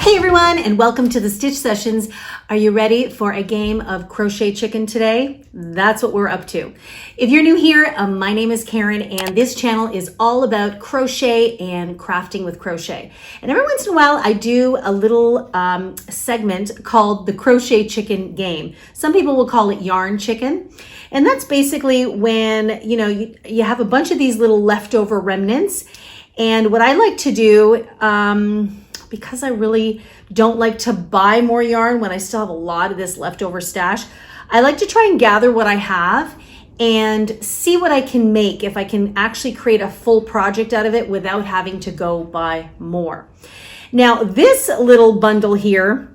Hey everyone, and welcome to the Stitch Sessions. Are you ready for a game of Crochet Chicken today? That's what we're up to. If you're new here, my name is Karen, and this channel is all about crochet and crafting with crochet. And every once in a while, I do a little segment called the Crochet Chicken game. Some people will call it Yarn Chicken. And that's basically when, you have a bunch of these little leftover remnants. And what I like to do, because I really don't like to buy more yarn when I still have a lot of this leftover stash, I like to try and gather what I have and see what I can make, if I can actually create a full project out of it without having to go buy more. Now, this little bundle here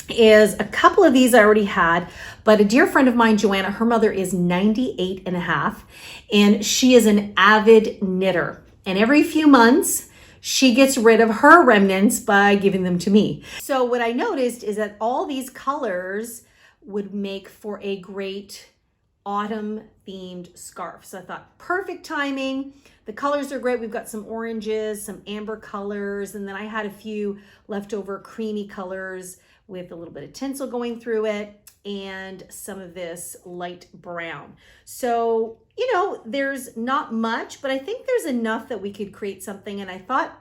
is a couple of these I already had, but a dear friend of mine, Joanna, her mother is 98 and a half, and she is an avid knitter. And every few months, she gets rid of her remnants by giving them to me. So what I noticed is that all these colors would make for a great autumn themed scarf. So I thought, perfect timing. The colors are great. We've got some oranges, some amber colors, and then I had a few leftover creamy colors with a little bit of tinsel going through it and some of this light brown. So, there's not much, but I think there's enough that we could create something. And I thought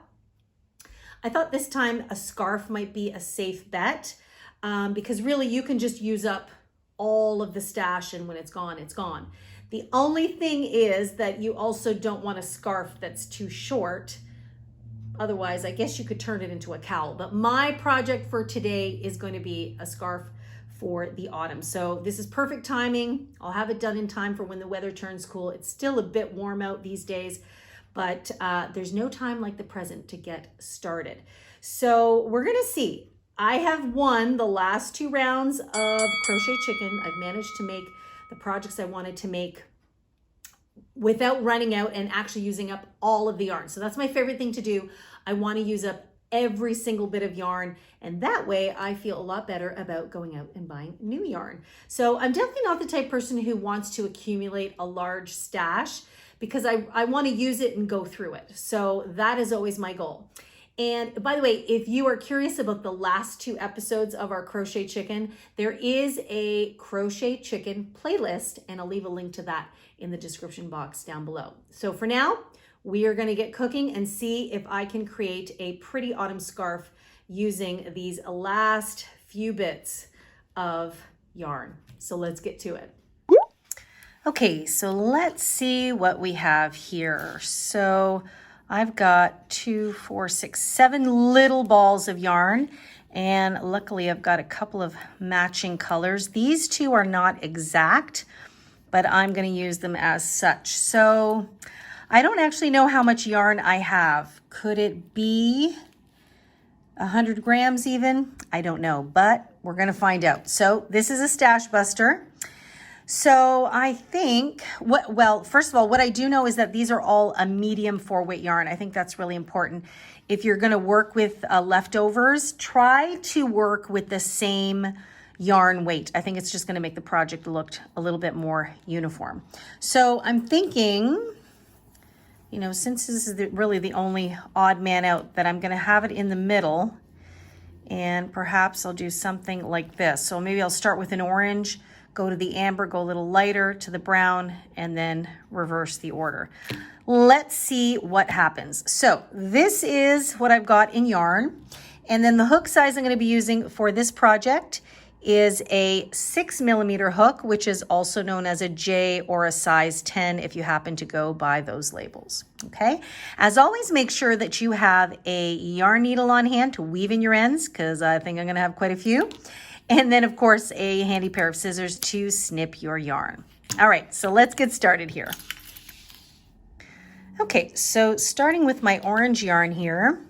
this time a scarf might be a safe bet, because really you can just use up all of the stash, and when it's gone, it's gone. The only thing is that you also don't want a scarf that's too short. Otherwise, I guess you could turn it into a cowl. But my project for today is going to be a scarf for the autumn. So this is perfect timing. I'll have it done in time for when the weather turns cool. It's still a bit warm out these days, but there's no time like the present to get started. So we're gonna see. I have won the last 2 rounds of Crochet Chicken. I've managed to make the projects I wanted to make without running out and actually using up all of the yarn. So that's my favorite thing to do. I want to use up every single bit of yarn, and that way I feel a lot better about going out and buying new yarn. So I'm definitely not the type of person who wants to accumulate a large stash, because I want to use it and go through it. So that is always my goal. And by the way, if you are curious about the last 2 episodes of our Crochet Chicken, there is a Crochet Chicken playlist, and I'll leave a link to that in the description box down below. So for now, we are going to get cooking and see if I can create a pretty autumn scarf using these last few bits of yarn. So let's get to it. Okay, so let's see what we have here. So I've got 2, 4, 6, 7 little balls of yarn, and luckily I've got a couple of matching colors. These 2 are not exact, but I'm going to use them as such. So I don't actually know how much yarn I have. Could it be 100 grams even? I don't know, but we're going to find out. So this is a stash buster. So I think, first of all, what I do know is that these are all a medium 4-weight yarn. I think that's really important. If you're going to work with leftovers, try to work with the same yarn weight. I think it's just going to make the project look a little bit more uniform. So I'm thinking, since this is really the only odd man out, that I'm going to have it in the middle, and perhaps I'll do something like this. So maybe I'll start with an orange, go to the amber, go a little lighter to the brown, and then reverse the order. Let's see what happens. So this is what I've got in yarn. And then the hook size I'm going to be using for this project is a 6mm hook, which is also known as a J or a size 10 if you happen to go by those labels. Okay. As always, make sure that you have a yarn needle on hand to weave in your ends, because I think I'm going to have quite a few. And then, of course, a handy pair of scissors to snip your yarn. All right, so let's get started here. Okay, so starting with my orange yarn here,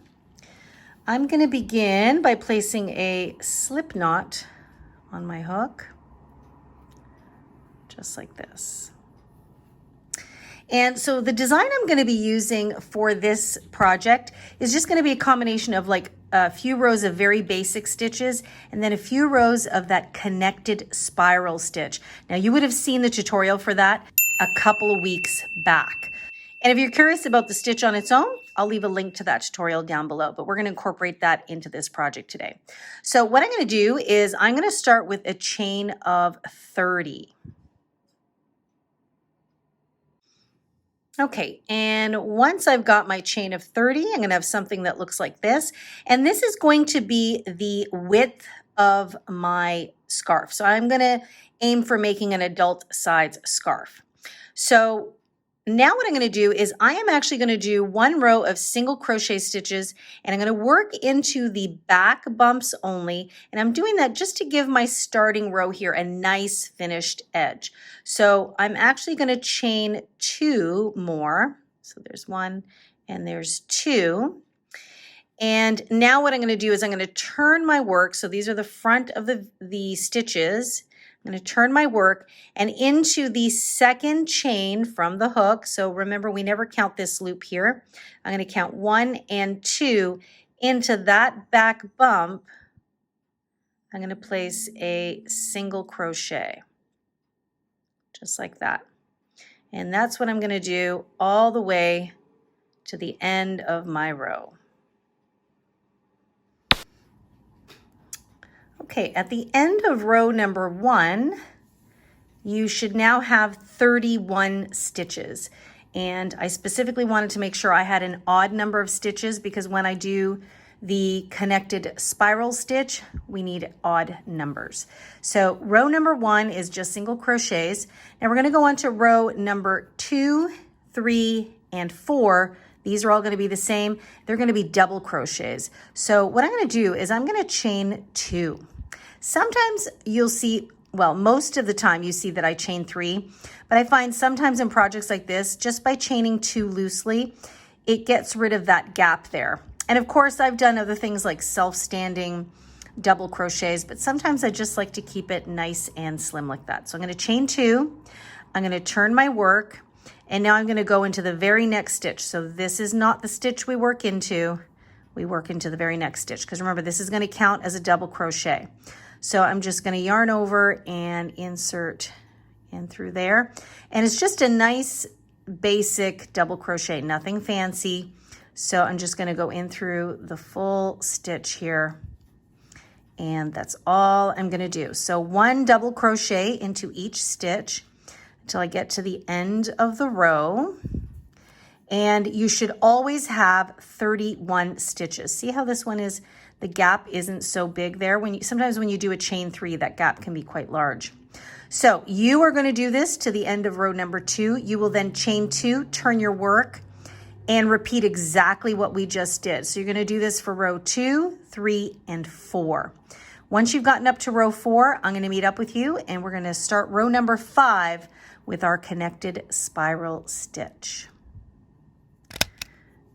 I'm going to begin by placing a slip knot on my hook, just like this. And so the design I'm going to be using for this project is just going to be a combination of like a few rows of very basic stitches and then a few rows of that connected spiral stitch. Now you would have seen the tutorial for that a couple of weeks back. And if you're curious about the stitch on its own, I'll leave a link to that tutorial down below, but we're going to incorporate that into this project today. So what I'm going to do is I'm going to start with a chain of 30. Okay, and once I've got my chain of 30, I'm going to have something that looks like this. And this is going to be the width of my scarf. So I'm going to aim for making an adult size scarf. So now what I'm going to do is I am actually going to do one row of single crochet stitches, and I'm going to work into the back bumps only. And I'm doing that just to give my starting row here a nice finished edge. So I'm actually going to chain 2 more. So there's 1 and there's 2. And now what I'm going to do is I'm going to turn my work. So these are the front of the stitches. I'm going to turn my work and into the second chain from the hook. So remember, we never count this loop here. I'm going to count 1 and 2 into that back bump. I'm going to place a single crochet, just like that. And that's what I'm going to do all the way to the end of my row. Okay, at the end of row number 1, you should now have 31 stitches. And I specifically wanted to make sure I had an odd number of stitches because when I do the connected spiral stitch, we need odd numbers. So row number 1 is just single crochets. Now we're going to go on to row number 2, 3, and 4. These are all going to be the same. They're going to be double crochets. So what I'm going to do is I'm going to chain 2. Sometimes you'll see, well, most of the time you see that I chain 3, but I find sometimes in projects like this, just by chaining 2 loosely, it gets rid of that gap there. And of course, I've done other things like self-standing double crochets, but sometimes I just like to keep it nice and slim like that. So I'm going to chain 2, I'm going to turn my work, and now I'm going to go into the very next stitch. So this is not the stitch we work into the very next stitch, because remember, this is going to count as a double crochet. So I'm just going to yarn over and insert in through there. And it's just a nice basic double crochet, nothing fancy. So I'm just going to go in through the full stitch here. And that's all I'm going to do. So 1 double crochet into each stitch until I get to the end of the row. And you should always have 31 stitches. See how this one is? The gap isn't so big there. Sometimes when you do a chain 3, that gap can be quite large. So you are going to do this to the end of row number 2. You will then chain 2, turn your work, and repeat exactly what we just did. So you're going to do this for row 2, 3, and 4. Once you've gotten up to row 4, I'm going to meet up with you, and we're going to start row number 5 with our connected spiral stitch.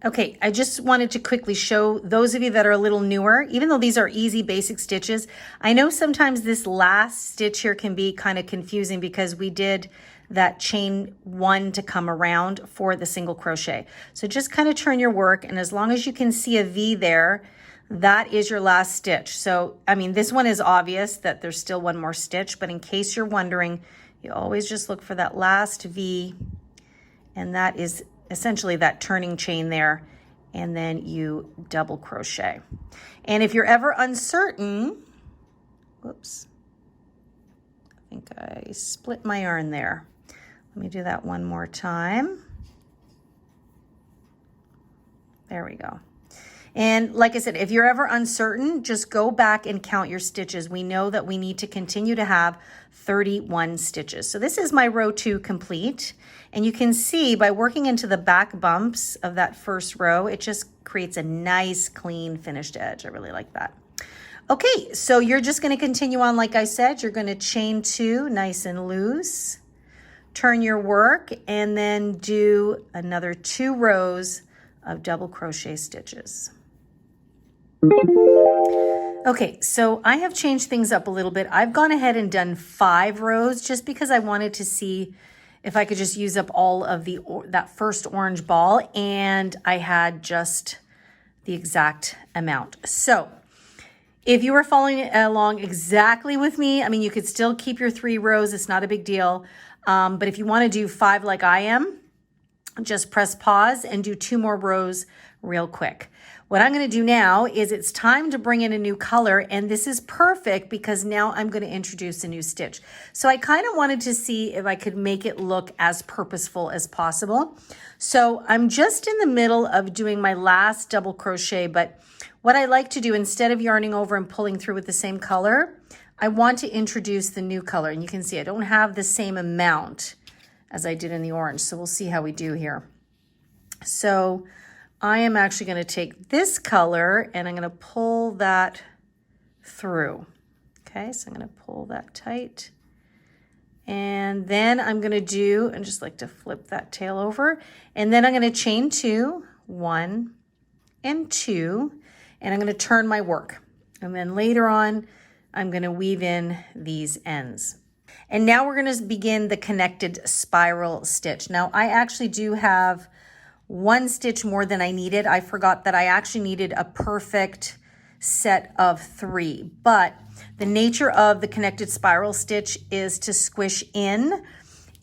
Okay, I just wanted to quickly show those of you that are a little newer, even though these are easy basic stitches, I know sometimes this last stitch here can be kind of confusing because we did that chain 1 to come around for the single crochet. So just kind of turn your work, and as long as you can see a V there, that is your last stitch. So, I mean, this one is obvious that there's still one more stitch, but in case you're wondering, you always just look for that last V, and that is essentially that turning chain there, and then you double crochet. And if you're ever uncertain, whoops, I think I split my yarn there. Let me do that one more time. There we go. And like I said, if you're ever uncertain, just go back and count your stitches. We know that we need to continue to have 31 stitches. So this is my row 2 complete. And you can see by working into the back bumps of that first row, it just creates a nice, clean, finished edge. I really like that. Okay, so you're just going to continue on like I said. You're going to chain 2 nice and loose, turn your work, and then do another 2 rows of double crochet stitches. Okay, so I have changed things up a little bit. I've gone ahead and done 5 rows just because I wanted to see if I could just use up all of that first orange ball, and I had just the exact amount. So if you were following along exactly with me, I mean, you could still keep your 3 rows. It's not a big deal. But if you want to do 5 like I am, just press pause and do 2 more rows real quick. What I'm going to do now is it's time to bring in a new color, and this is perfect because now I'm going to introduce a new stitch. So I kind of wanted to see if I could make it look as purposeful as possible. So I'm just in the middle of doing my last double crochet, but what I like to do instead of yarning over and pulling through with the same color, I want to introduce the new color. And you can see I don't have the same amount as I did in the orange. So we'll see how we do here. So I am actually going to take this color and I'm going to pull that through. Okay, so I'm going to pull that tight. And then I'm going to do, and just like to flip that tail over. And then I'm going to chain 2, 1 and 2, and I'm going to turn my work. And then later on, I'm going to weave in these ends. And now we're going to begin the connected spiral stitch. Now I actually do have 1 stitch more than I needed. I forgot that I actually needed a perfect set of 3, but the nature of the connected spiral stitch is to squish in,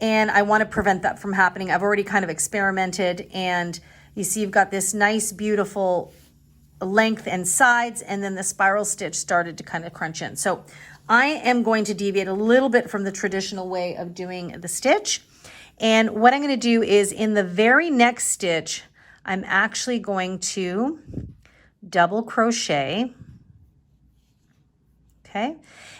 and I want to prevent that from happening. I've already kind of experimented, and you see you've got this nice, beautiful length and sides, and then the spiral stitch started to kind of crunch in. So I am going to deviate a little bit from the traditional way of doing the stitch. And what I'm going to do is in the very next stitch, I'm actually going to double crochet. Okay.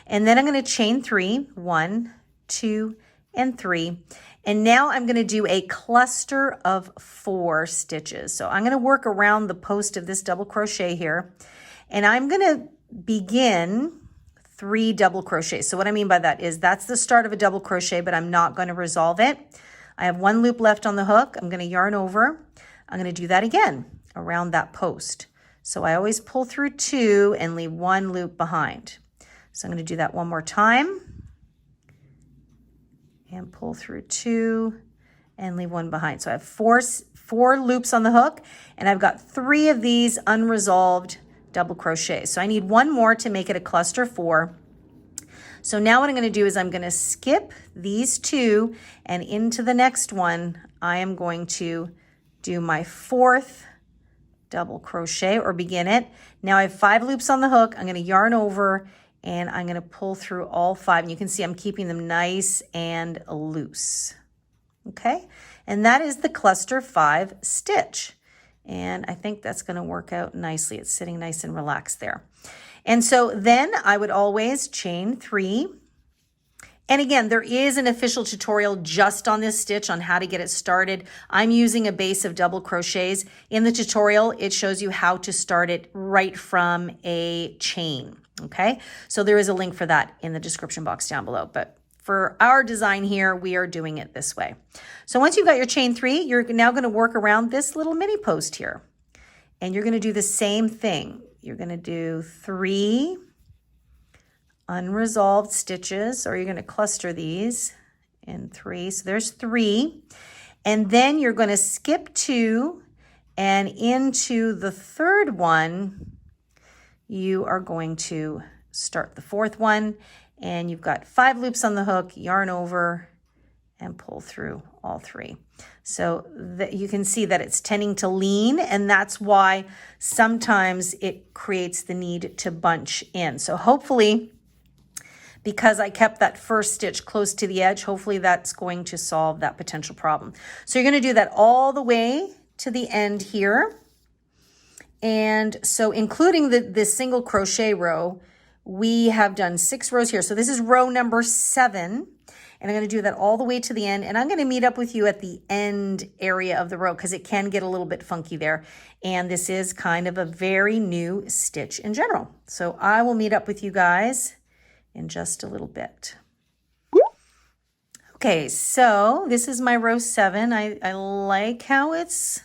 And then I'm going to chain 3, 1, 2, and 3. And now I'm going to do a cluster of 4 stitches. So I'm going to work around the post of this double crochet here. And I'm going to begin 3 double crochets. So what I mean by that is that's the start of a double crochet, but I'm not going to resolve it. I have 1 loop left on the hook. I'm going to yarn over. I'm going to do that again around that post. So I always pull through 2 and leave 1 loop behind. So I'm going to do that one more time and pull through 2 and leave 1 behind. So I have four loops on the hook, and I've got 3 of these unresolved double crochets. So I need 1 more to make it a cluster 4. So now what I'm going to do is I'm going to skip these 2, and into the next one, I am going to do my 4th double crochet or begin it. Now I have 5 loops on the hook. I'm going to yarn over and I'm going to pull through all 5. And you can see I'm keeping them nice and loose. Okay. And that is the cluster 5 stitch. And I think that's going to work out nicely. It's sitting nice and relaxed there. And so then I would always chain 3. And again, there is an official tutorial just on this stitch on how to get it started. I'm using a base of double crochets. In the tutorial, it shows you how to start it right from a chain. Okay, so there is a link for that in the description box down below. But for our design here, we are doing it this way. So once you've got your chain 3, you're now going to work around this little mini post here. And you're going to do the same thing. You're going to do 3 unresolved stitches, or you're going to cluster these in 3. So there's 3. And then you're going to skip 2, and into the 3rd one, you are going to start the 4th one, and you've got 5 loops on the hook, yarn over, and pull through all 3. So that you can see that it's tending to lean, and that's why sometimes it creates the need to bunch in. So hopefully, because I kept that first stitch close to the edge, hopefully that's going to solve that potential problem. So you're going to do that all the way to the end here. And so including this single crochet row, we have done 6 rows here. So this is row number 7. And I'm going to do that all the way to the end. And I'm going to meet up with you at the end area of the row because it can get a little bit funky there. And this is kind of a very new stitch in general. So I will meet up with you guys in just a little bit. Okay, so this is my row 7. I like how it's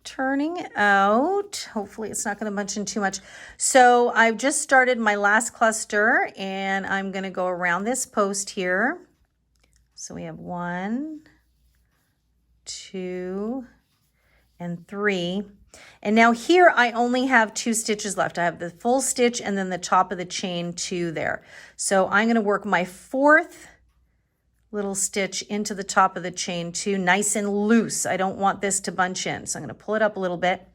turning out. Hopefully it's not going to bunch in too much. So I've just started my last cluster, and I'm going to go around this post here. So we have 1, 2, and 3. And now here I only have 2 stitches left. I have the full stitch and then the top of the chain 2 there. So I'm going to work my 4th little stitch into the top of the chain 2, nice and loose. I don't want this to bunch in. So I'm going to pull it up a little bit.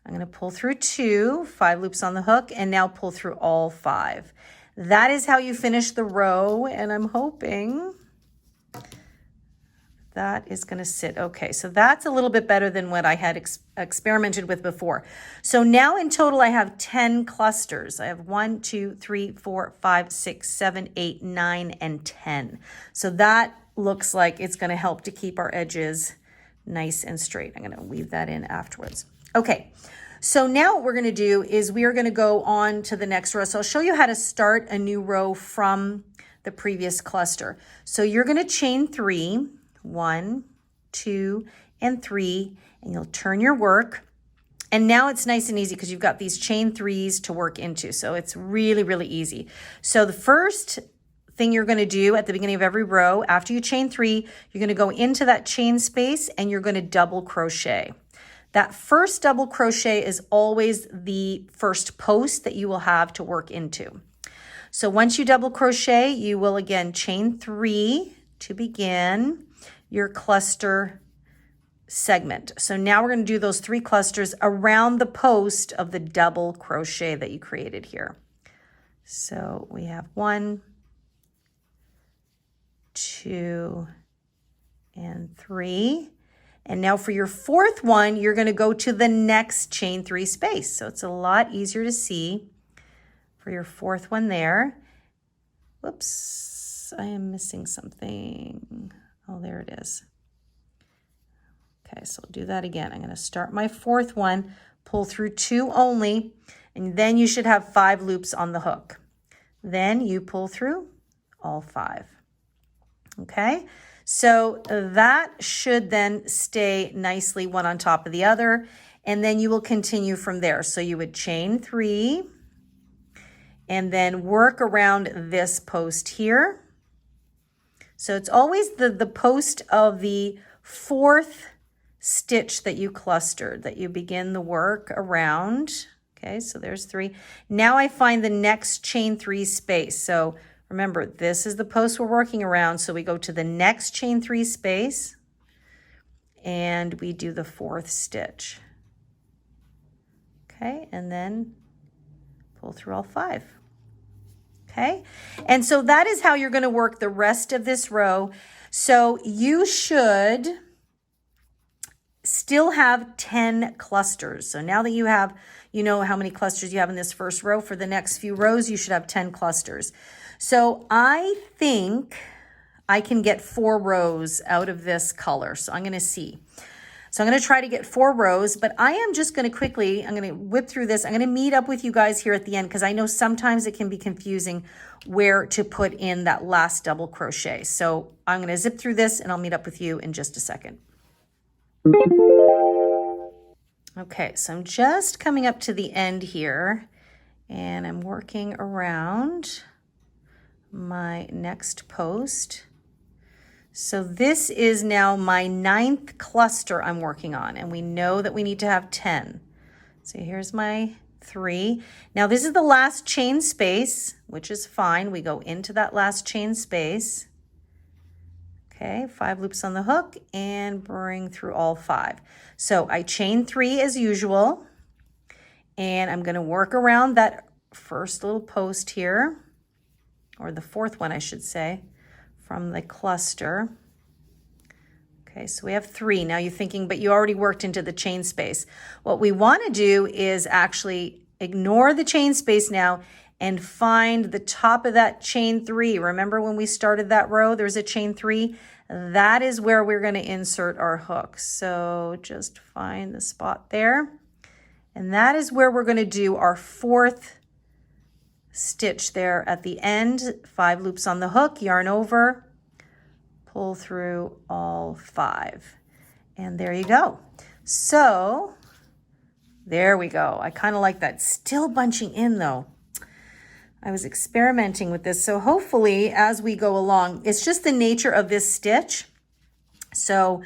I'm going to pull through 2, 5 loops on the hook, and now pull through all 5. That is how you finish the row, and I'm hoping that is going to sit okay. So that's a little bit better than what I had experimented with before. So now in total I have 10 clusters. I have 1, 2, 3, 4, 5, 6, 7, 8, 9, and 10. So that looks like it's going to help to keep our edges nice and straight. I'm going to weave that in afterwards. Okay, so now what we're going to do is we are going to go on to the next row. So I'll show you how to start a new row from the previous cluster. So you're going to chain 3, 1, 2, and 3, and you'll turn your work. And now it's nice and easy because you've got these chain 3s to work into. So it's really, really easy. So the first thing you're going to do at the beginning of every row, after you chain 3, you're going to go into that chain space and you're going to double crochet. That first double crochet is always the first post that you will have to work into. So once you double crochet, you will again chain 3 to begin your cluster segment. So now we're going to do those 3 clusters around the post of the double crochet that you created here. So we have 1, 2, and 3. And now for your 4th one, you're going to go to the next chain 3 space. So it's a lot easier to see for your 4th one there. Whoops, I am missing something. Oh, there it is. Okay, so I'll do that again. I'm going to start my 4th one, pull through 2 only, and then you should have 5 loops on the hook. Then you pull through all 5. Okay, so that should then stay nicely one on top of the other, and then you will continue from there. So you would chain 3 and then work around this post here. So it's always the post of the 4th stitch that you clustered that you begin the work around. Okay, so there's 3. Now I find the next chain 3 space. So remember, this is the post we're working around. So we go to the next chain 3 space and we do the 4th stitch. Okay, and then pull through all 5. Okay, and so that is how you're going to work the rest of this row. So you should still have 10 clusters. So now that you know how many clusters you have in this first row, for the next few rows, you should have 10 clusters. So I think I can get 4 rows out of this color. So I'm going to see. So I'm going to try to get 4 rows, but I am just going to quickly, I'm going to whip through this. I'm going to meet up with you guys here at the end because I know sometimes it can be confusing where to put in that last double crochet. So I'm going to zip through this and I'll meet up with you in just a second. Okay, so I'm just coming up to the end here and I'm working around my next post. So this is now my 9th cluster I'm working on, and we know that we need to have 10. So here's my 3. Now this is the last chain space, which is fine. We go into that last chain space. Okay, 5 loops on the hook and bring through all 5. So I chain 3 as usual, and I'm going to work around that first little post here, or the 4th one, I should say, from the cluster. Okay, so we have 3. Now you're thinking, but you already worked into the chain space. What we want to do is actually ignore the chain space now and find the top of that chain 3. Remember when we started that row, there's a chain 3? That is where we're going to insert our hook. So just find the spot there. And that is where we're going to do our 4th stitch there at the end. 5 loops on the hook, yarn over, pull through all 5. And there you go. So there we go. I kind of like that. Still bunching in though. I was experimenting with this. So hopefully as we go along, it's just the nature of this stitch. So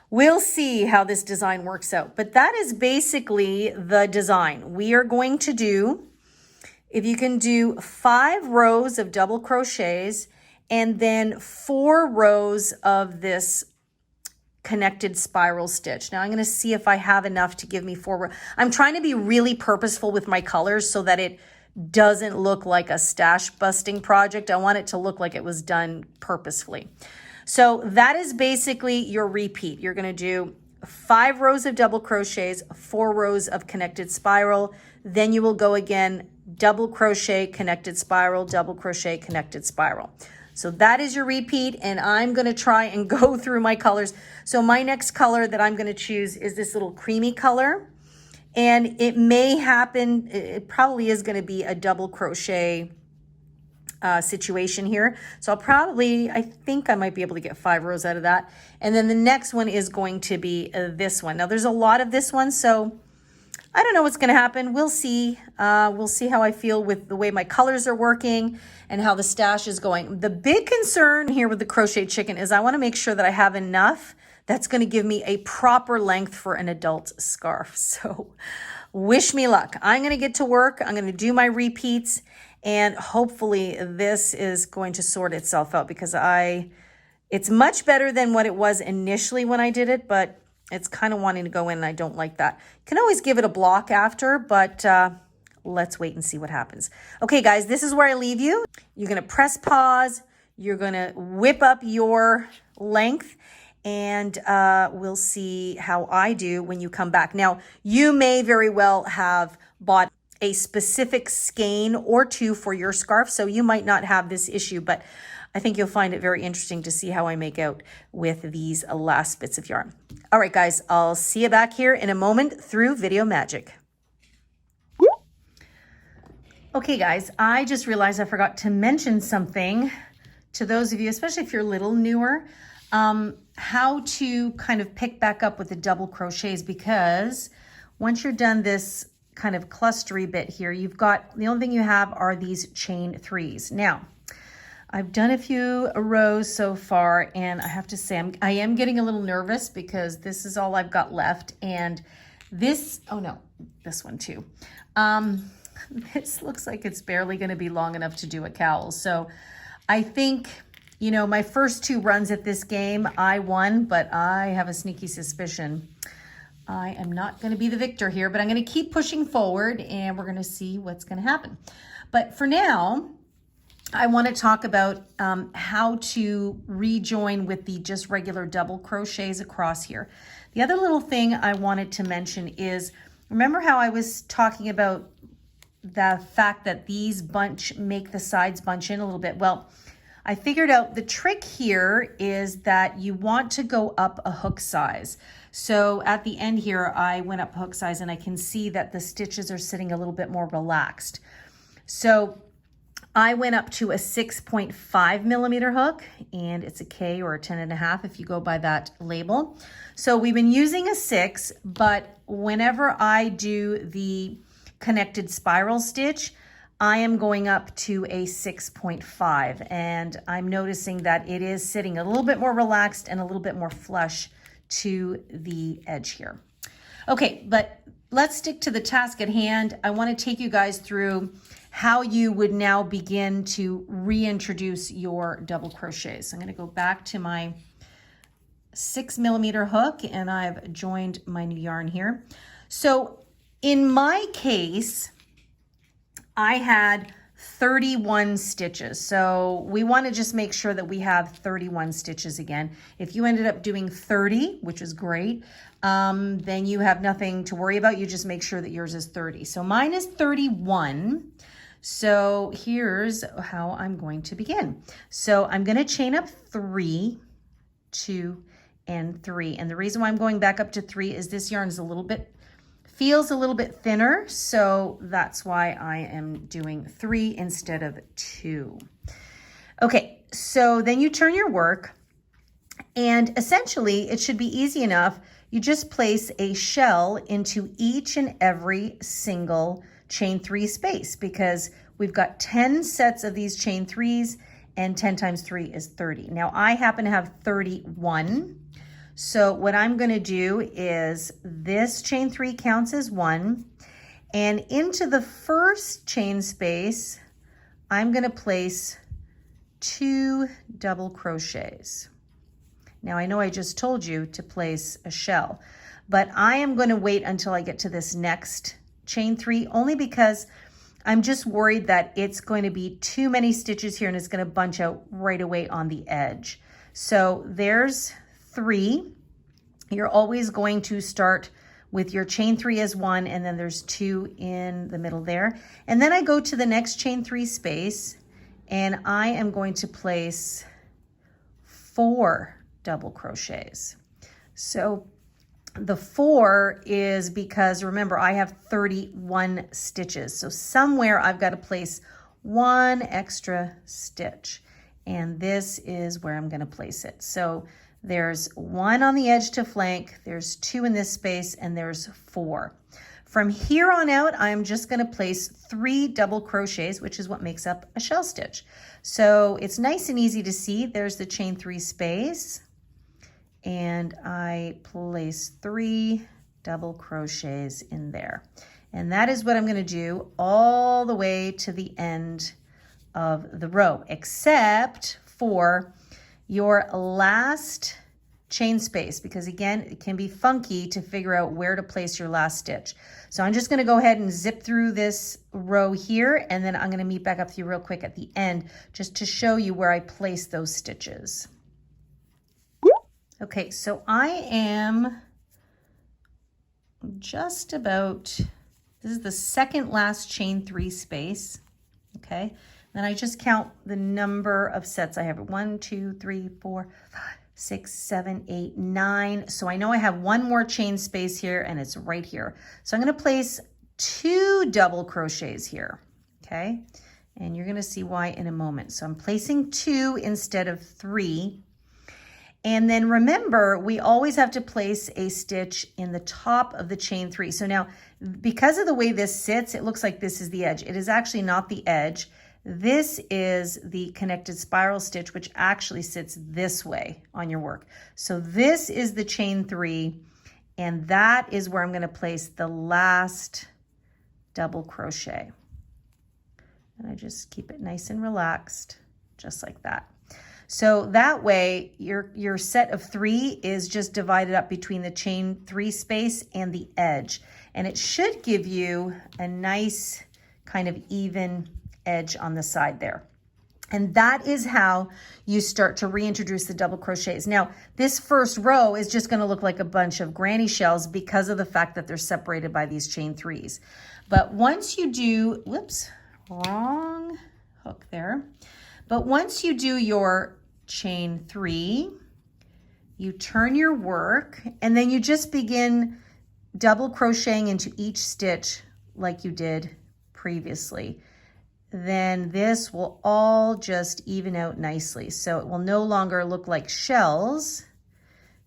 we'll see how this design works out. But that is basically the design. We are going to do, if you can do 5 rows of double crochets and then 4 rows of this connected spiral stitch. Now I'm going to see if I have enough to give me 4 rows. I'm trying to be really purposeful with my colors so that it doesn't look like a stash busting project. I want it to look like it was done purposefully. So that is basically your repeat. You're going to do 5 rows of double crochets, 4 rows of connected spiral. Then you will go again, double crochet, connected spiral, double crochet, connected spiral. So that is your repeat, and I'm going to try and go through my colors. So my next color that I'm going to choose is this little creamy color, and it may happen, it probably is going to be a double crochet situation here. So I think I might be able to get 5 rows out of that. And then the next one is going to be this one. Now there's a lot of this one, so I don't know what's going to happen. We'll see. We'll see how I feel with the way my colors are working and how the stash is going. The big concern here with the crochet chicken is I want to make sure that I have enough that's going to give me a proper length for an adult scarf. So wish me luck. I'm going to get to work. I'm going to do my repeats, and hopefully this is going to sort itself out, because it's much better than what it was initially when I did it, but it's kind of wanting to go in, and I don't like that. You can always give it a block after, but let's wait and see what happens. Okay, guys, this is where I leave you. You're going to press pause. You're going to whip up your length, and we'll see how I do when you come back. Now, you may very well have bought a specific skein or 2 for your scarf, so you might not have this issue, but I think you'll find it very interesting to see how I make out with these last bits of yarn. All right, guys, I'll see you back here in a moment through Video Magic. Okay, guys, I just realized I forgot to mention something to those of you, especially if you're a little newer, how to kind of pick back up with the double crochets, because once you're done this kind of clustery bit here, the only thing you have are these chain 3s. Now, I've done a few rows so far, and I have to say I am getting a little nervous because this is all I've got left. And this one too. This looks like it's barely going to be long enough to do a cowl. So I think, my first 2 runs at this game, I won, but I have a sneaky suspicion I am not going to be the victor here, but I'm going to keep pushing forward, and we're going to see what's going to happen. But for now, I want to talk about how to rejoin with the just regular double crochets across here. The other little thing I wanted to mention is, remember how I was talking about the fact that these make the sides bunch in a little bit? Well, I figured out the trick here is that you want to go up a hook size. So at the end here, I went up hook size, and I can see that the stitches are sitting a little bit more relaxed. So I went up to a 6.5 millimeter hook, and it's a K or a 10.5 if you go by that label. So we've been using a 6, but whenever I do the connected spiral stitch, I am going up to a 6.5, and I'm noticing that it is sitting a little bit more relaxed and a little bit more flush to the edge here. Okay, but let's stick to the task at hand. I want to take you guys through how you would now begin to reintroduce your double crochets. I'm going to go back to my 6 millimeter hook, and I've joined my new yarn here. So in my case, I had 31 stitches. So we want to just make sure that we have 31 stitches again. If you ended up doing 30, which is great, then you have nothing to worry about. You just make sure that yours is 30. So mine is 31. So here's how I'm going to begin. So I'm going to chain up 3, 2, and 3. And the reason why I'm going back up to 3 is this yarn is feels a little bit thinner. So that's why I am doing 3 instead of 2. Okay, so then you turn your work, and essentially it should be easy enough. You just place a shell into each and every single chain 3 space, because we've got 10 sets of these chain 3s, and 10 times 3 is 30. Now I happen to have 31. So what I'm going to do is this chain 3 counts as 1, and into the first chain space, I'm going to place 2 double crochets. Now I know I just told you to place a shell, but I am going to wait until I get to this next chain 3, only because I'm just worried that it's going to be too many stitches here and it's going to bunch out right away on the edge. So there's 3. You're always going to start with your chain 3 as 1, and then there's 2 in the middle there. And then I go to the next chain 3 space, and I am going to place 4 double crochets. So the 4 is because, remember, I have 31 stitches. So somewhere I've got to place 1 extra stitch, and this is where I'm going to place it. So there's 1 on the edge to flank, there's 2 in this space, and there's 4. From here on out, I'm just going to place 3 double crochets, which is what makes up a shell stitch. So it's nice and easy to see. There's the chain 3 space, and I place 3 double crochets in there. And that is what I'm going to do all the way to the end of the row, except for your last chain space, because again, it can be funky to figure out where to place your last stitch. So I'm just going to go ahead and zip through this row here, and then I'm going to meet back up with you real quick at the end just to show you where I place those stitches. Okay, so I am just about, this is the second last chain 3 space, okay? Then I just count the number of sets I have. 1, 2, 3, 4, 5, 6, 7, 8, 9. So I know I have 1 more chain space here, and it's right here. So I'm going to place 2 double crochets here, okay? And you're going to see why in a moment. So I'm placing 2 instead of 3. And then remember, we always have to place a stitch in the top of the chain 3. So now, because of the way this sits, it looks like this is the edge. It is actually not the edge. This is the connected spiral stitch, which actually sits this way on your work. So this is the chain 3, and that is where I'm going to place the last double crochet. And I just keep it nice and relaxed, just like that. So that way, your set of 3 is just divided up between the chain 3 space and the edge. And it should give you a nice kind of even edge on the side there. And that is how you start to reintroduce the double crochets. Now, this first row is just going to look like a bunch of granny shells because of the fact that they're separated by these chain 3s. But once you do, whoops, wrong hook there. But once you do your chain 3, you turn your work, and then you just begin double crocheting into each stitch like you did previously. Then this will all just even out nicely. So it will no longer look like shells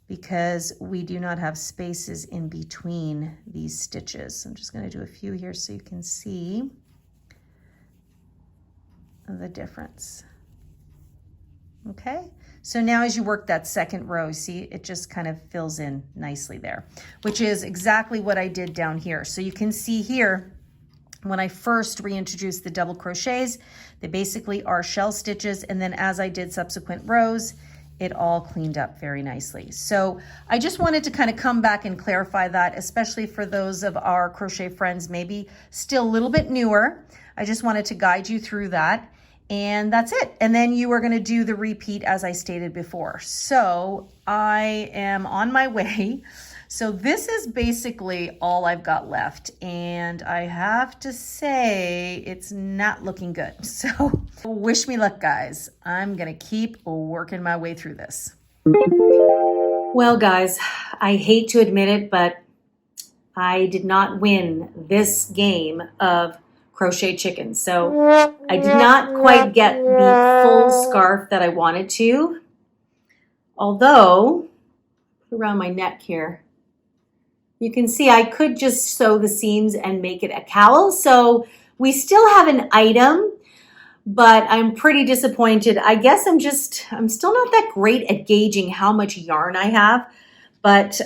because we do not have spaces in between these stitches. I'm just going to do a few here so you can see the difference. Okay, so now as you work that second row, see, it just kind of fills in nicely there, which is exactly what I did down here. So you can see here, when I first reintroduced the double crochets, they basically are shell stitches, and then as I did subsequent rows, it all cleaned up very nicely. So I just wanted to kind of come back and clarify that, especially for those of our crochet friends maybe still a little bit newer. I just wanted to guide you through that. And that's it. And then you are going to do the repeat as I stated before. So I am on my way. So this is basically all I've got left. And I have to say it's not looking good. So wish me luck, guys. I'm going to keep working my way through this. Well, guys, I hate to admit it, but I did not win this game of Crochet Chicken. So I did not quite get the full scarf that I wanted to. Although, around my neck here, you can see I could just sew the seams and make it a cowl. So we still have an item, but I'm pretty disappointed. I guess I'm still not that great at gauging how much yarn I have. But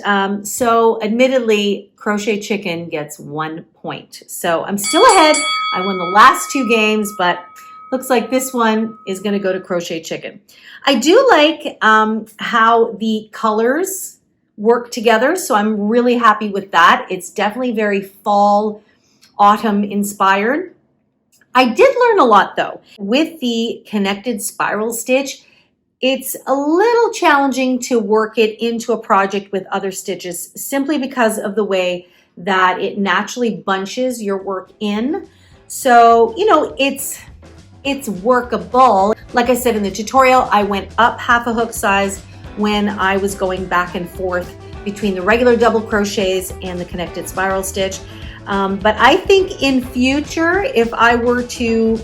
so admittedly, Crochet Chicken gets 1 point. So I'm still ahead. I won the last 2 games, but looks like this one is going to go to Crochet Chicken. I do like how the colors work together, so I'm really happy with that. It's definitely very fall, autumn inspired. I did learn a lot though. With the connected spiral stitch, it's a little challenging to work it into a project with other stitches simply because of the way that it naturally bunches your work in. So, you know, it's workable. Like I said in the tutorial, I went up half a hook size when I was going back and forth between the regular double crochets and the connected spiral stitch. But I think in future, if I were to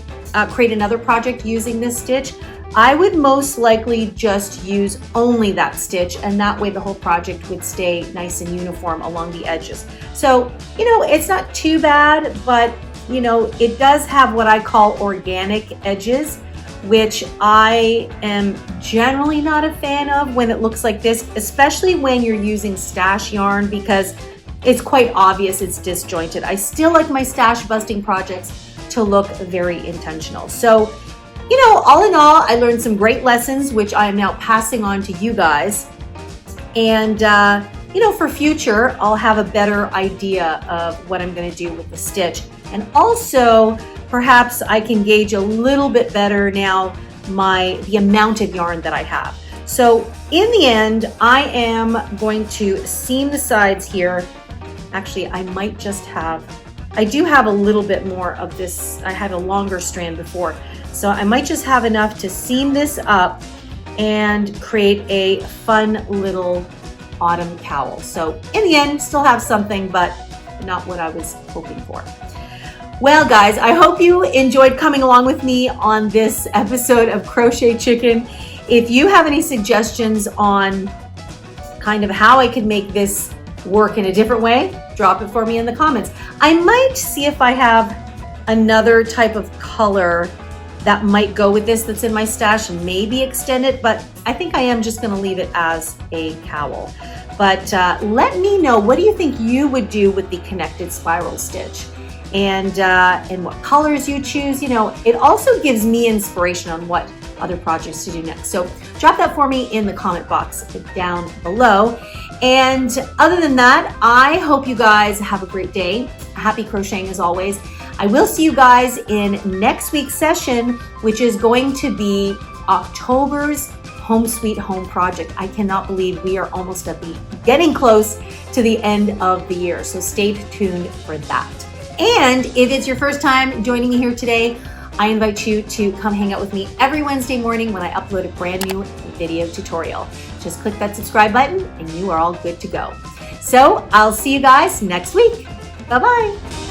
create another project using this stitch, I would most likely just use only that stitch, and that way the whole project would stay nice and uniform along the edges. So, you know, it's not too bad, but you know, it does have what I call organic edges, which I am generally not a fan of when it looks like this, especially when you're using stash yarn, because it's quite obvious it's disjointed. I still like my stash busting projects to look very intentional. So, you know, all in all, I learned some great lessons, which I am now passing on to you guys. And, you know, for future, I'll have a better idea of what I'm going to do with the stitch. And also, perhaps I can gauge a little bit better now the amount of yarn that I have. So in the end, I am going to seam the sides here. Actually, I do have a little bit more of this. I had a longer strand before. So I might just have enough to seam this up and create a fun little autumn cowl. So in the end, still have something, but not what I was hoping for. Well, guys, I hope you enjoyed coming along with me on this episode of Crochet Chicken. If you have any suggestions on kind of how I could make this work in a different way, drop it for me in the comments. I might see if I have another type of color that might go with this that's in my stash and maybe extend it, but I think I am just going to leave it as a cowl. But let me know, what do you think you would do with the connected spiral stitch? And what colors you choose. You know, it also gives me inspiration on what other projects to do next. So drop that for me in the comment box down below. And other than that, I hope you guys have a great day. Happy crocheting as always. I will see you guys in next week's session, which is going to be October's Home Sweet Home project. I cannot believe we are almost getting close to the end of the year. So stay tuned for that. And if it's your first time joining me here today, I invite you to come hang out with me every Wednesday morning when I upload a brand new video tutorial. Just click that subscribe button and you are all good to go. So I'll see you guys next week. Bye-bye.